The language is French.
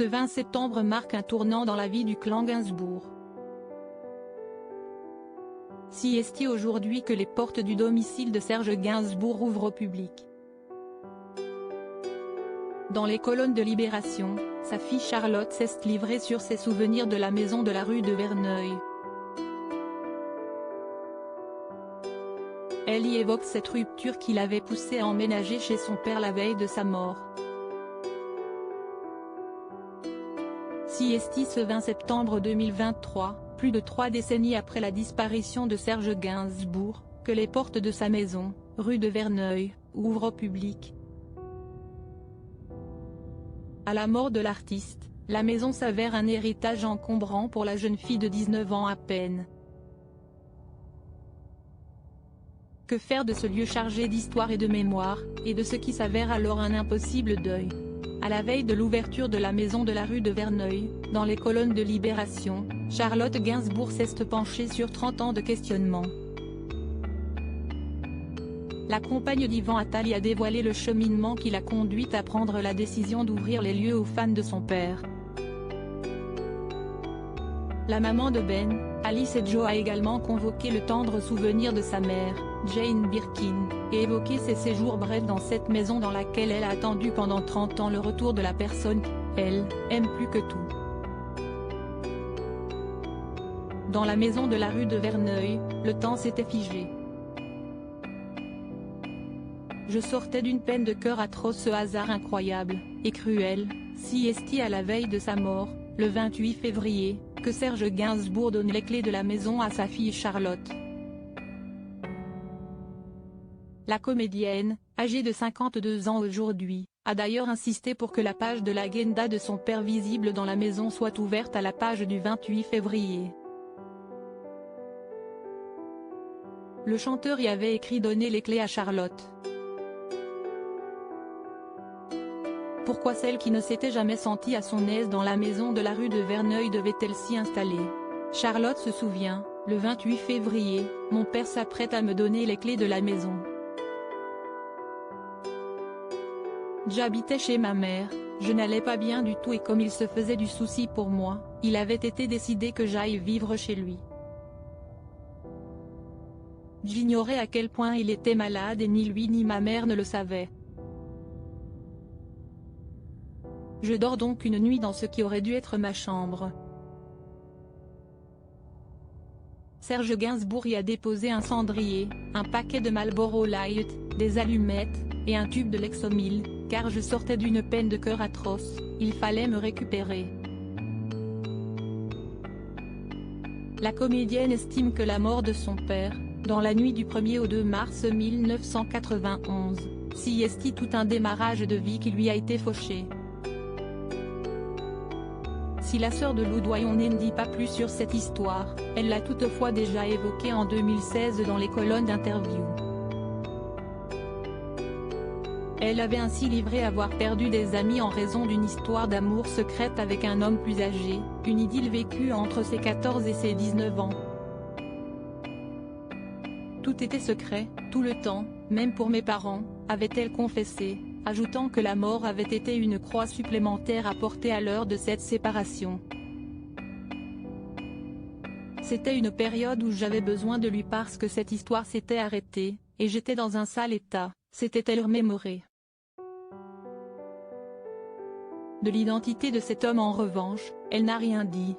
Ce 20 septembre marque un tournant dans la vie du clan Gainsbourg. Si est aujourd'hui que les portes du domicile de Serge Gainsbourg ouvrent au public. Dans les colonnes de Libération, sa fille Charlotte s'est livrée sur ses souvenirs de la maison de la rue de Verneuil. Elle y évoque cette rupture qui l'avait poussée à emménager chez son père la veille de sa mort. Si est ce 20 septembre 2023, plus de 3 décennies après la disparition de Serge Gainsbourg, que les portes de sa maison, rue de Verneuil, ouvrent au public. À la mort de l'artiste, la maison s'avère un héritage encombrant pour la jeune fille de 19 ans à peine. Que faire de ce lieu chargé d'histoire et de mémoire, et de ce qui s'avère alors un impossible deuil? À la veille de l'ouverture de la maison de la rue de Verneuil, dans les colonnes de Libération, Charlotte Gainsbourg s'est penchée sur 30 ans de questionnement. La compagne d'Yvan Attal a dévoilé le cheminement qui l'a conduite à prendre la décision d'ouvrir les lieux aux fans de son père. La maman de Ben, Alice Edjo a également convoqué le tendre souvenir de sa mère, Jane Birkin, et évoqué ses séjours brefs dans cette maison dans laquelle elle a attendu pendant 30 ans le retour de la personne qu'elle aime plus que tout. Dans la maison de la rue de Verneuil, le temps s'était figé. Je sortais d'une peine de cœur atroce, ce hasard incroyable et cruel, si est à la veille de sa mort, le 28 février, que Serge Gainsbourg donne les clés de la maison à sa fille Charlotte. La comédienne, âgée de 52 ans aujourd'hui, a d'ailleurs insisté pour que la page de l'agenda de son père visible dans la maison soit ouverte à la page du 28 février. Le chanteur y avait écrit donner les clés à Charlotte. Pourquoi celle qui ne s'était jamais sentie à son aise dans la maison de la rue de Verneuil devait-elle s'y installer? Charlotte se souvient, le 28 février, mon père s'apprête à me donner les clés de la maison. J'habitais chez ma mère, je n'allais pas bien du tout et comme il se faisait du souci pour moi, il avait été décidé que j'aille vivre chez lui. J'ignorais à quel point il était malade et ni lui ni ma mère ne le savaient. Je dors donc une nuit dans ce qui aurait dû être ma chambre. Serge Gainsbourg y a déposé un cendrier, un paquet de Marlboro Light, des allumettes, et un tube de Lexomil, car je sortais d'une peine de cœur atroce, il fallait me récupérer. La comédienne estime que la mort de son père, dans la nuit du 1er au 2 mars 1991, s'y est tout un démarrage de vie qui lui a été fauché. Si la sœur de Lou Doyon ne dit pas plus sur cette histoire, elle l'a toutefois déjà évoquée en 2016 dans les colonnes d'interview. Elle avait ainsi livré avoir perdu des amis en raison d'une histoire d'amour secrète avec un homme plus âgé, une idylle vécue entre ses 14 et ses 19 ans. Tout était secret, tout le temps, même pour mes parents, avait-elle confessé, ajoutant que la mort avait été une croix supplémentaire à porter à l'heure de cette séparation. C'était une période où j'avais besoin de lui parce que cette histoire s'était arrêtée, et j'étais dans un sale état, s'était-elle remémorée. De l'identité de cet homme en revanche, elle n'a rien dit.